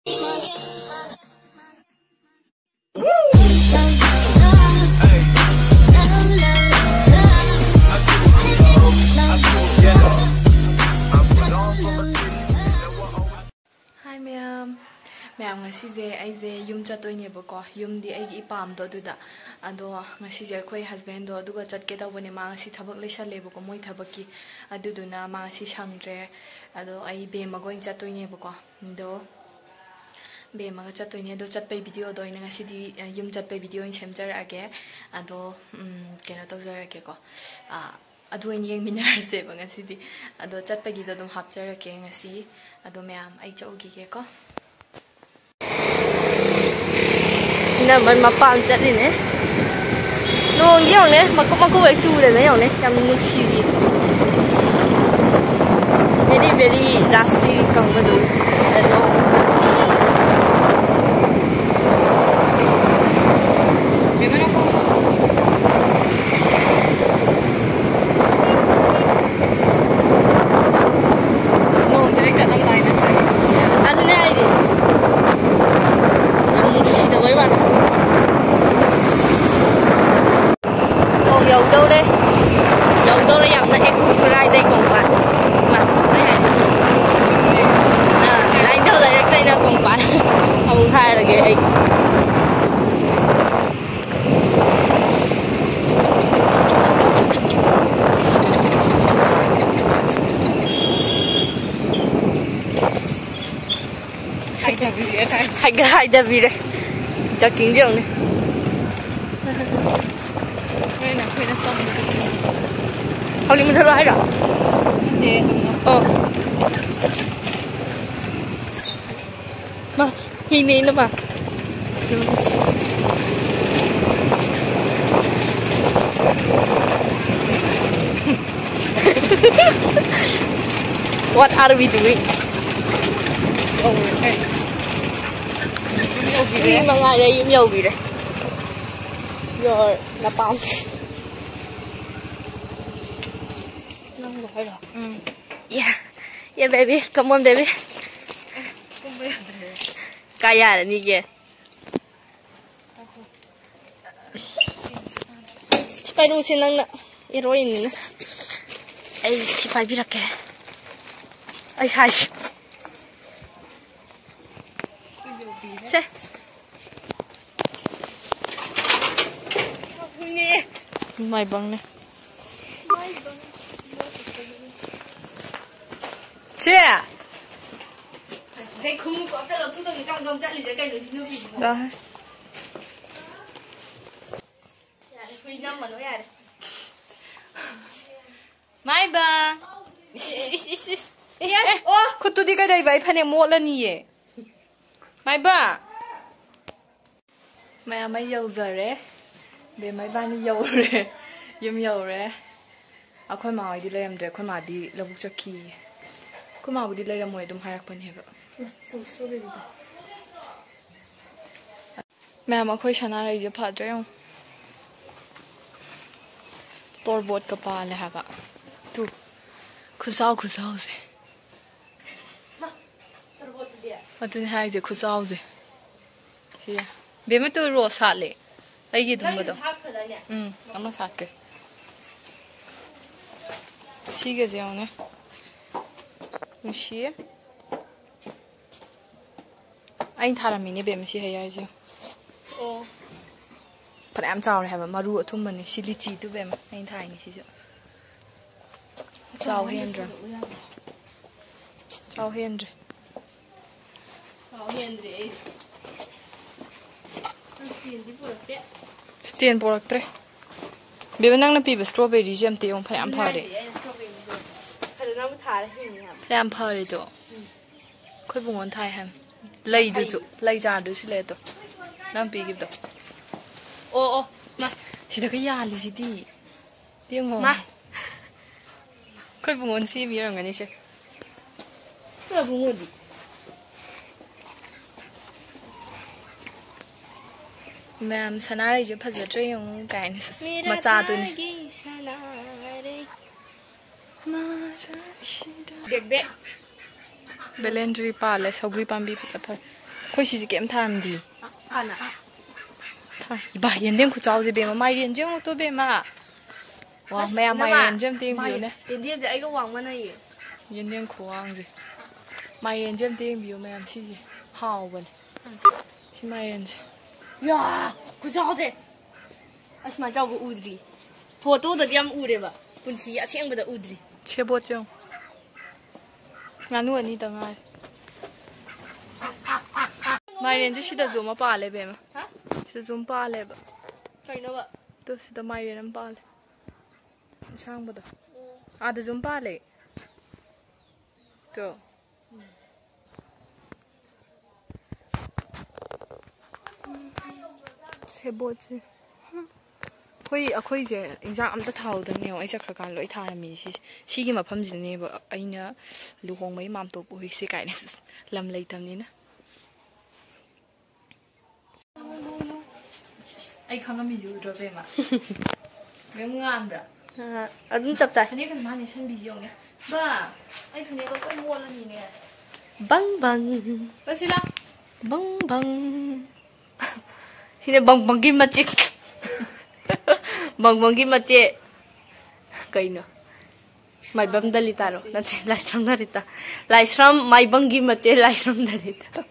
Hi ma'am. Ma'am ngasize aise yum chatoine bako yum di ai ipam do duda ado ngasize khoi husband do aduga chatke tawbane ma ngasi thabak leisale bako moi thabaki aduduna ma ngasi sangre ado ai be magoin chatoine bako do be maga chatoine do chatpai video do ina ngasi di yum chatpai video in semjar age ado kena tawjar age ko adu in yeng minar se bangasi di ado chatpai gi do dum hapjar age ngasi ado ma'am ai chaugi ge ko nè mình mà bạn chạy đi nè nó nhiều nè mà có vậy chú này nhiều nè em nước xì đi very lasty cầm cái đồ hai đứa đi đây cho kính đường này không mình thôi rồi mà nhìn đi nữa mà what are we doing? Okay. Mà ngày đây nhiều gì đấy rồi là bóng yeah baby come on baby kaya là như vậy phải đúng xin năng nè heroin nè ai chỉ phải biết cái ai sai Che. Mai bang ne. Che. Cái khung có tên là chúng tôi đang gom chạy lấy cái đồ gì nữa bị. Đó. Phi năm mà nói à. Mai bang. Cô tôi đi cái đây vậy phải nem mua lên nhỉ? Mai ba. Mẹ mấy dầu giờ đấy, để mấy ba đi dầu rồi, yếm dầu rồi. À khôi màu đi lấy làm rồi, khôi màu đi làm bút cho kì, khôi màu đi lấy làm mồi đun hai rắc bên hết rồi. Mẹ mà khôi chana rồi giờ phát rồi không? Tor bột cái pa này hả bạn? Tu, khâu sao rồi. Ở trên hai giờ khâu sao rồi. Gì à? Bé mới tôi rửa sạch lại, ai gì đúng không? Amma sạch cái. Xí cái gì không nè? Xí. Anh thà là mình đi bé mới xí hay ai gì? Phải em chào này mà rửa thùng mình xí li chi tụi bé mà anh thà này xí chứ. Chào hen rồi. Chào hen rồi. Tiền bột tre. Bây giờ năng bị strawberry jam tiêu phải ăn phở đấy. Phải ăn phở đấy đó. Khơi bùng ăn thay ham. Lấy được chứ, lấy ra được xí lấy đó. Năng bị cái đó. Ô, mà. Chỉ là cái nhà gì đi. Tiếng ngô. Mà. Khơi bùng ăn xí bây giờ ngay chứ. Khơi bùng ăn gì? Ma'am, sana rin yung pazadre yung kain matsado ni. Bek. Belendri pala, saugri pambi pita pa. Khoi si kem tharam di. Ana. Thar. Ba yendem khu chau je be ma mai ren jeng to be ma. Wa me mai ren jem ting view ne. Yendem je ai ga wang ma na yi. Yendem khu wang je. Mai ren jem ting view me am si je. Hao ban. Si mai ren je. 야, 그 저제. 아시마 저거 우드리. 보도도 điểm 우레 봐. 분치 아생보다 우드리. Chebo chong. Nganu ani ta ngai. Mai ren je si da zoma pa le be ma. Ha? Si zom pa le ba. Kaino ba? To si da mai ren am pa le. Sang ba da. A da zom pa le. To. Chebo che. Khoi je exam am ta thau da ne ai chakra kan loi thara mi si gi mafam ji ne ba aina luhong mai mam to pu hi se kai ne lam lei tam ni na ai khang mi ju ro be ma me ngam bra adun chap chai. thane kan ma ne san bi ji ong ne ba ai thane ko koi mo la ni ne Bang bang. ba si la Bang bang. Hine bang bang gi macik. Bang bang gi mace. Kaino. Mai bam dalita ro. Nasi lashram dalita. Lashram mai bang gi mace lashram dalita.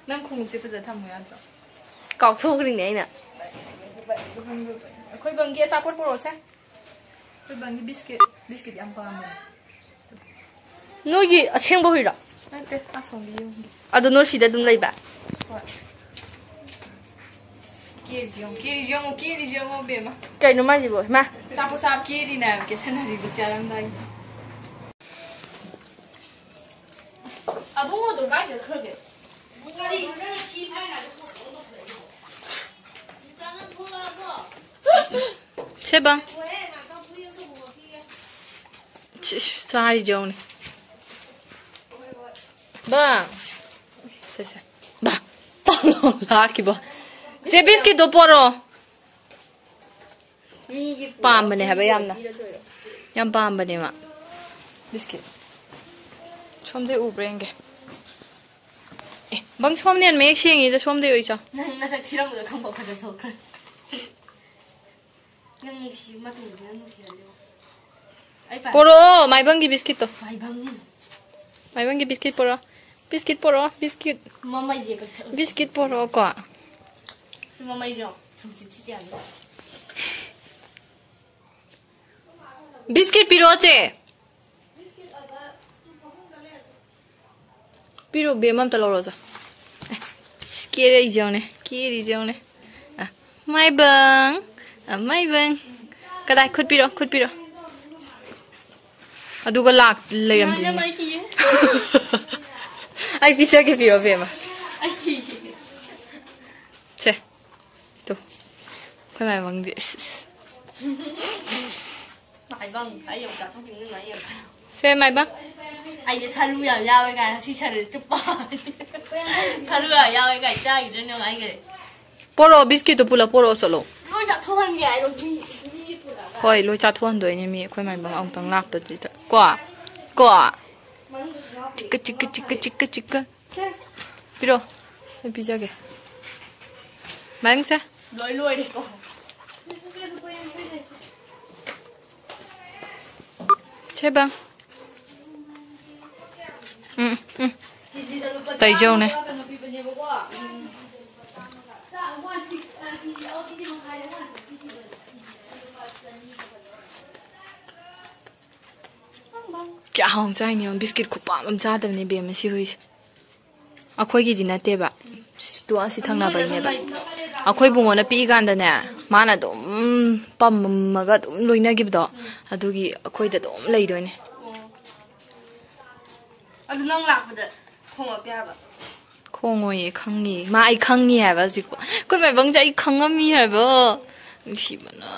nang khung che pa za tham ya jo Kok thok ring ne na. khoi bang gi sa por por se khoi bang gi biscuit am pa ma No yi acheng bo hira. ate a song bi yung Ado no shi da dum lai ba. Kiri jiong be ma. Kaino ma ji bo ma. Sapo sap kiri na ke sanari bu chalam dai. Abu mo do ga je khge. Cheba. Sai jiong. Ba. Se. Ba. Ta no la ki bo. Je biscuit do poro. Pam bane ha ba yamna. Yam pam bane ma. Biscuit. Chom de u brenge. Bang chom nian me xiang yi de chom de yoi cha. Na sa thiram do khang bo kha de thok. Yang shi ma tu de no shi de. Ai pa. Poro, mai bang gi biscuit to. Mai bang. Mai bang gi biscuit poro. Biscuit poro, biscuit. Mama je ka. Biscuit poro ko. Mama je. Chumsi chi ya. Biscuit piro che. Piro be mam ta lo ro cha. Kiri jiong ne. Mai bang. Mai bang. Kadai khut piro. Aduga lak leiram ji. Ai pisa ke piro be ma. Che. To. Khoi mai bang di. Mai bang, ai yong ka thong king ngai yong. Se mai bang. Ai je salu ya wei ga si charu chupa. Salu ya wei ga cha gi de no ai ge. Poro biscuit to pula poro solo. Lo ja thon ge ai lo ji pula. Hoi lo cha thon doi ni mi khoi mai bang ong tang lak ta ji ta. Kwa. Chika. Piro. Ai pisa ke. Mang se. Loi đi cô. Che bang. Tay dâu này. Kya hong chai ni biscuit khu pa am cha dam ni be ma si hui. Akhoi gi dina te ba. Tu a si thang na bai ne ba. Akhoi bungo na pi gan da ne. Mana dum pam ma ga dum loina gi bdo. Adu gi akhoi da dum lei doi ne. Adu nang lak ba da khong a pya ba. Khong oi khang ni. Ma ai khang ni ha ba ji ko. Koi mai bang ja ai khang am mi ha ba. Si ba na.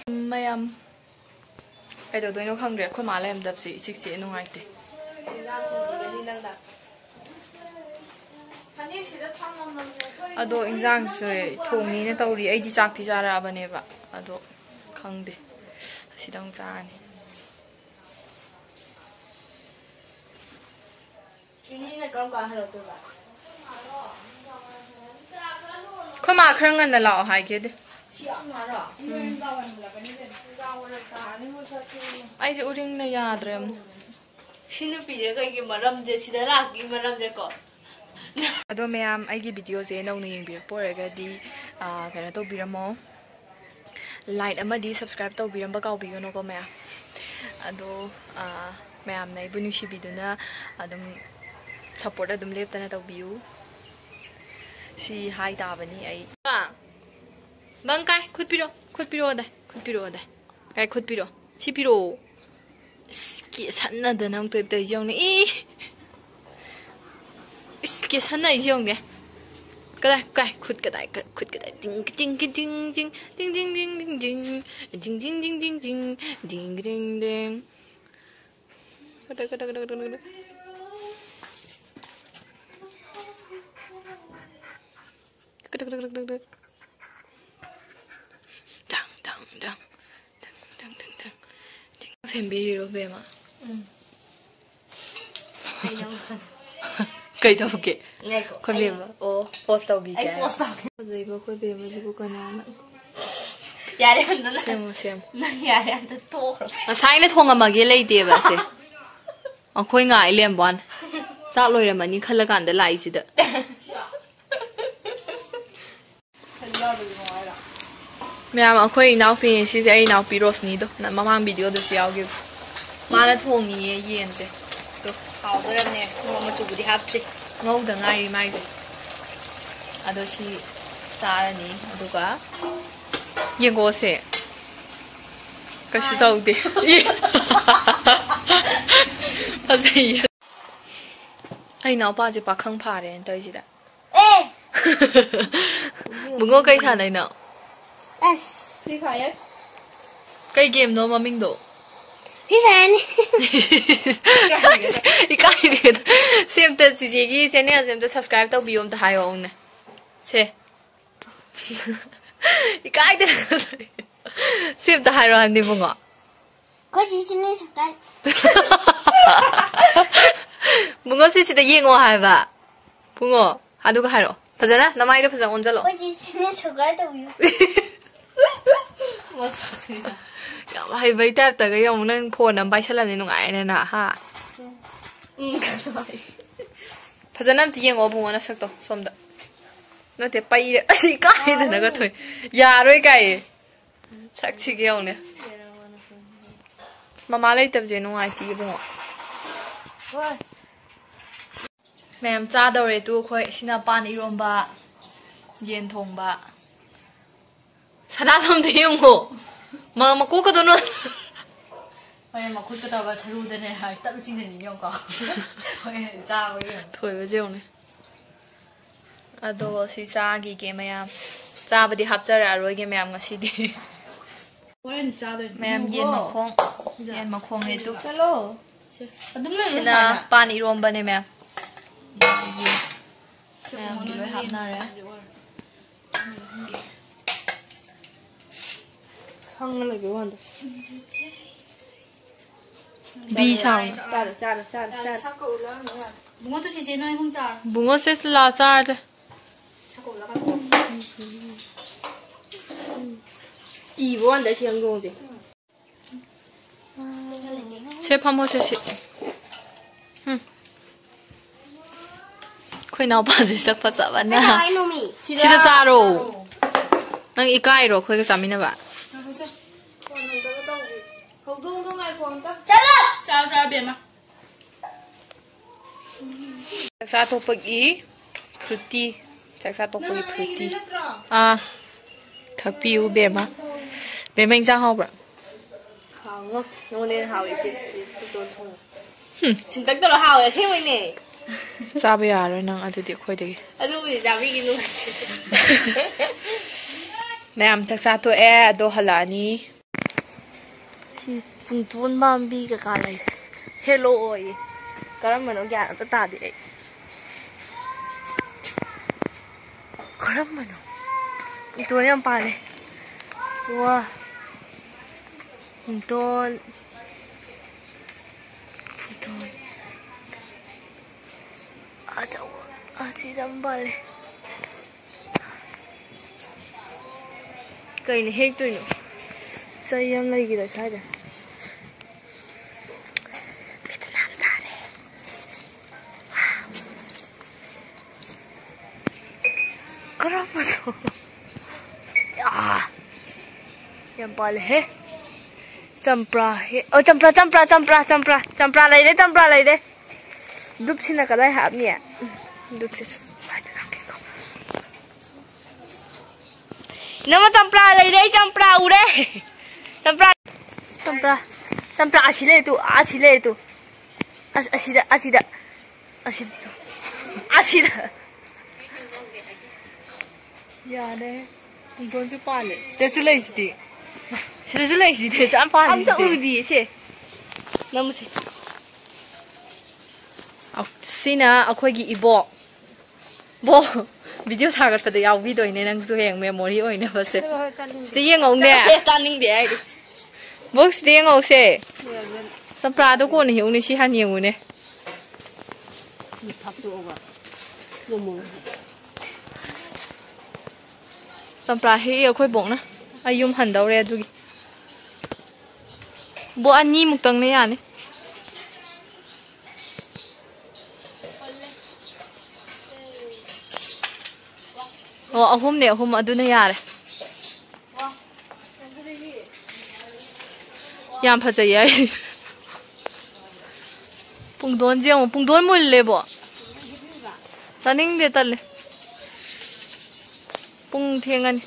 Mayam. Cái đầu tôi nó không được, khôi má là em đập xịt nó ngay thế. Ado injang rồi thùng ní nó tàu đi ấy đi sạc thì ra ra bên này vậy. Ado không được, xịt đông ra này. Ini nak kau kah harap tu lah. Kau makan kan dah lau hai ke deh. Siap marah. Ini kawan pula kan ini. Kawan dah ni musa tu. Aje uring na yaad rem. Sini pilih kau yang maram je, sini lagi maram je kau. Ado mayam aigi video je nong na yeng bir poraga di kana to biramo. Like ama di subscribe to biram ba kau bigono ko mayam. Ado mayam na ibu nushi biduna adum support adum lep tana to biu. Si hai da bani ai. Bang kai khut piro da kai khut piro si piro ki sanna da nang to to jong ni ki sanna jong ne kai khut ka dai ding ding ding ding ding ding ding ding ding ding ding ding ding ding ding ding ding ding kada Sembi hero be ma. Kai tau ke. Ko be ma. O post tau bi ke. Ai post tau. Zai ba ko be ma jibu kana na. Yare anda na. Sem. Na yare anda to. Asai na thong ma ge lei de ba se. Akhoi ngai lem bon. Sa loi ra ma ni khala kan da lai ji da. Ma'am, akhoi now pin si ai now pi ros ni do. Na mamang video do si ao ge. Ma na thong ni ye yen je. Do hao da ram ne. Mo ma chu bu di hap si. Ngau da ngai mai je. Ado si sa ra ni adu ka. Yen go se. Ka shi dau de. Asai. Ai now ba je ba khang pha de dai ji da. Eh. Bungo kai tha nai na. Free Fire. Cái game nó mà mình đổ. Free Fire. Cái biết. Xem tới chị cái channel xem tới subscribe tao biom tới hai ông này. Xem. Cái đấy. Xem tới hai rồi đi bungo ngọ. Có gì channel subscribe. Bungo chị tới yên ngô hai ba. Bungo. Hadu cái hai rồi. Phải chưa na? Năm nay được phải ôn cho lo. Có gì channel subscribe tao biom. Hay vậy ta tới cái ông nên phone nằm bay chân là nên ngại nên hả ha. Phải cho nên tiếng ngô bungo nó sắc to, xôm đó. Nó thể bay đấy, gì cái đấy nó có thôi. Già rồi cái. Sắc chỉ cái ông này. Mama lấy tập gì nó ngại tí bungo. Mẹ em cha đâu rồi tu khơi, xin là pan iron ba, yen thong ba. 사나섬 대용호 마 꼬까도 는 아니 막 걷다가 자루되네 따로 찍는 인형가 자 thôi 지오네 아도 시사기 게임이야 짜버디 합자라 로이게 매암 것이디 매암 옌 마콩 해도 헬로 신나 반 이론바네 매암 매암 이로 합나래 상을 왜 한다. B sound. 짜르. 붕어도 지제 너희 혼자. 붕어 세슬라 짜르. 자꾸 올라가. 이번 내 시간 공지. 세파모 세시. khơi nào bao giờ sắc phát sợ bạn na. Chị đã ra rồi. Nang ikai rồi khơi cái gì nữa bạn? Chào biển mà. Chắc sao tôi bagi fruity. Chắc sao tôi bagi fruity. À, thật biu biển mà. Biển mình ra học rồi. Hào ngơ, nó nên hào cái tôi thông. Xin tất cả là hào là thế này. Sao bây giờ rồi nang ăn được khơi đi. Ăn được gì ra cái luôn. Mẹ em chắc sao tôi đồ halani. Si puntuan mambi ka kalay. Hello oi. Karam mano gyana ta tadi ai. Karam mano. Ito yan pare. Wow. Puntuan. ꯑꯁꯤꯗ ꯄꯥꯜꯂꯦ ꯀꯩꯅ ꯍꯦꯛꯇꯣꯏꯅꯣ ꯆꯩ ꯌꯥꯝ ꯂꯩꯒꯤꯗ ꯁ꯭ꯋꯥꯏꯗ ꯕꯦꯇꯅꯥꯝ ꯇꯥꯔꯦ ꯀꯔꯝꯕꯅꯣ ꯌꯥꯝ ꯄꯥꯜꯂꯦꯍꯦ ꯆꯝꯄ꯭ꯔꯥ ꯍꯦ ꯑꯣ ꯆꯝꯄ꯭ꯔꯥ ꯂꯩꯔꯦ ꯗꯨꯞꯁꯤꯅ ꯀꯗꯥꯏ ꯍꯥꯞꯅꯤ ꯗꯨꯞꯁꯤ Nama campra lagi campra udah campra asile itu asida ya deh don't you pale sudah sih jangan pale am tak udi sih namu sih sina aku lagi ibo video thagat pada yaw video ini nang su heng memory oi ne base ste ngong ne taning de ai box ste ngong se sampra do ko ni hiu ni si han yeng ne sampra he khoi bong na ayum han daw re du bo ani muk tang ne ya ne Oh, ahum aduna yare. Yam phajai ai. Pungdon mulle bo. Taning de talle. Pung thengan.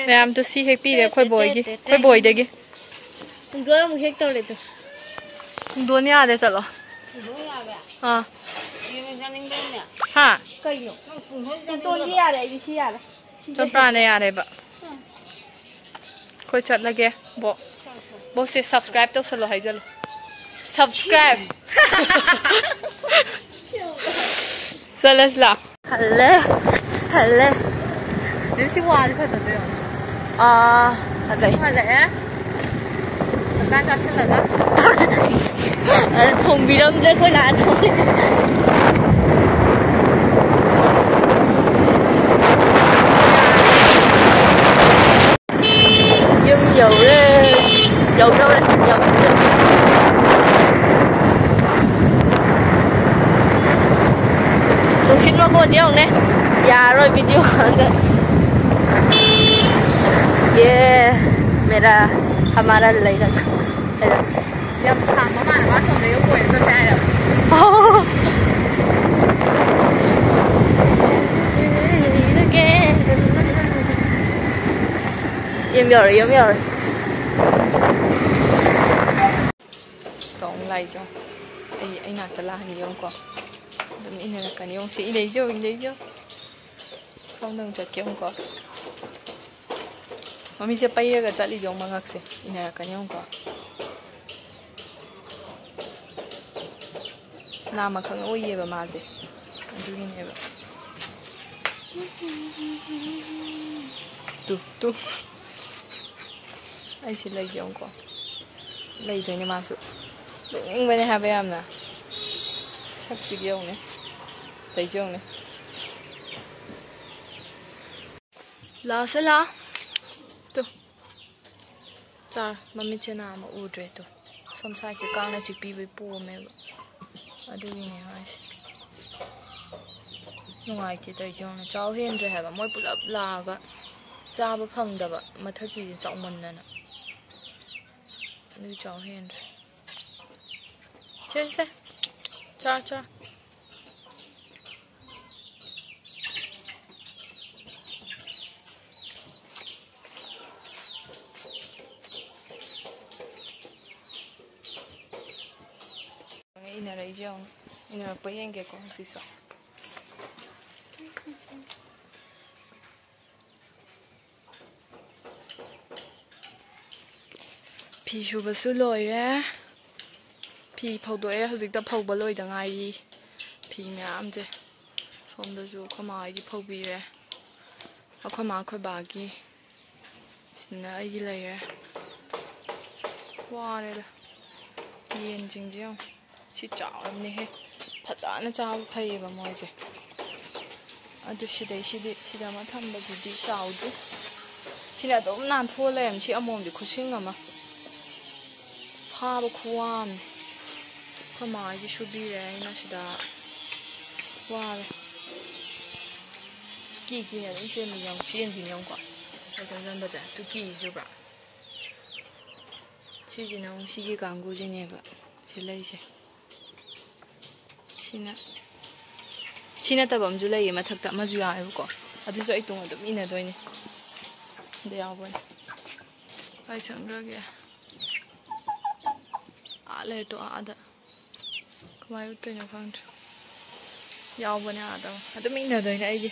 Ma'am to see happy de khoi boy de gi. Pungdon mu hek taw le to. Pungdon ya de chalo. Ha. Ha. Kaino. Pungdon di ya de bi si ya de. Chapra ne ya de ba. Khoi chat lage bo se subscribe to salo hai jalo. Subscribe. Salasla. Hello. This is what I thought of. Ajay. Hello. Kan ta sen laga. Thong biram je koi la thong. Yum dầu đấy. Dầu đâu đấy? Dầu. Đừng xin nó buồn chứ không nè. Dạ rồi video đấy. Yeah, मेरा हमारा लड़का जब शाम में मामा सोने को कोई तो जाए Yum rồi tổng lại cho anh nào tala thì ông có đừng in là cái ông sĩ đấy chứ không đừng chặt kia ông có mà mình sẽ bay ra chặt đi giống mang ngắc sẽ in là cái ông có làm mà không ôi gì mà gì anh đi nghe vậy tu anh sẽ lấy giống có lấy cho nên mà sự anh bên này hai em nè chắc gì kiểu này thấy chưa này lá sẽ lá tu cha mami chơi nào mà u rồi tu xong sai chỉ con này chỉ bị bùa mẹ ở đây này ai ngoài chỉ thấy chưa này cháu hiền rồi hả mà mỗi bữa là cái cha bữa phăng đập mà thấy gì trọng mình này nè như cháu hiền rồi chết xe cha in là đấy chứ in là bấy anh kia có gì sợ 피 슈버스 로이래 피 ꯐꯧꯗꯣꯛꯑꯦ ꯍꯧꯖꯤꯛꯇ ꯐꯧꯕ ꯂꯣꯏꯗ ꯉꯥꯏꯔꯤ 피 ꯃꯌꯥꯝꯁꯦ ꯁꯣꯝꯗꯁꯨ ꯑꯩꯈꯣꯏ ꯃꯥꯒꯤ ꯐꯧꯕꯤꯔꯦ ꯑꯩꯈꯣꯏ ꯃꯥ ꯑꯩꯈꯣꯏ ꯕꯥꯒꯤ ꯁꯤꯅ ꯑꯩꯒꯤ ꯂꯩꯔꯦ ꯋꯥꯔꯦꯗ yen jingje yong si chawramni he phajana chaw phaiba moise adu sida ma thamba jidi chawdu sina dom nan tholem si amom di khusing ama phaba khuam khama gi shubi re ina sida wa ki ne dum chen mi yong chen din yong kwa zan ba da tu ki ju ba si ji nong si gi gang gu ji ne ba si lai se Sina tabam ju lay mathak ta ma ju ya ko adu so ai tung adum ina doi ni de ya bon ai chang ra ge a le to a da kmai ut no khang ya bon ya da adum ina doi ai gi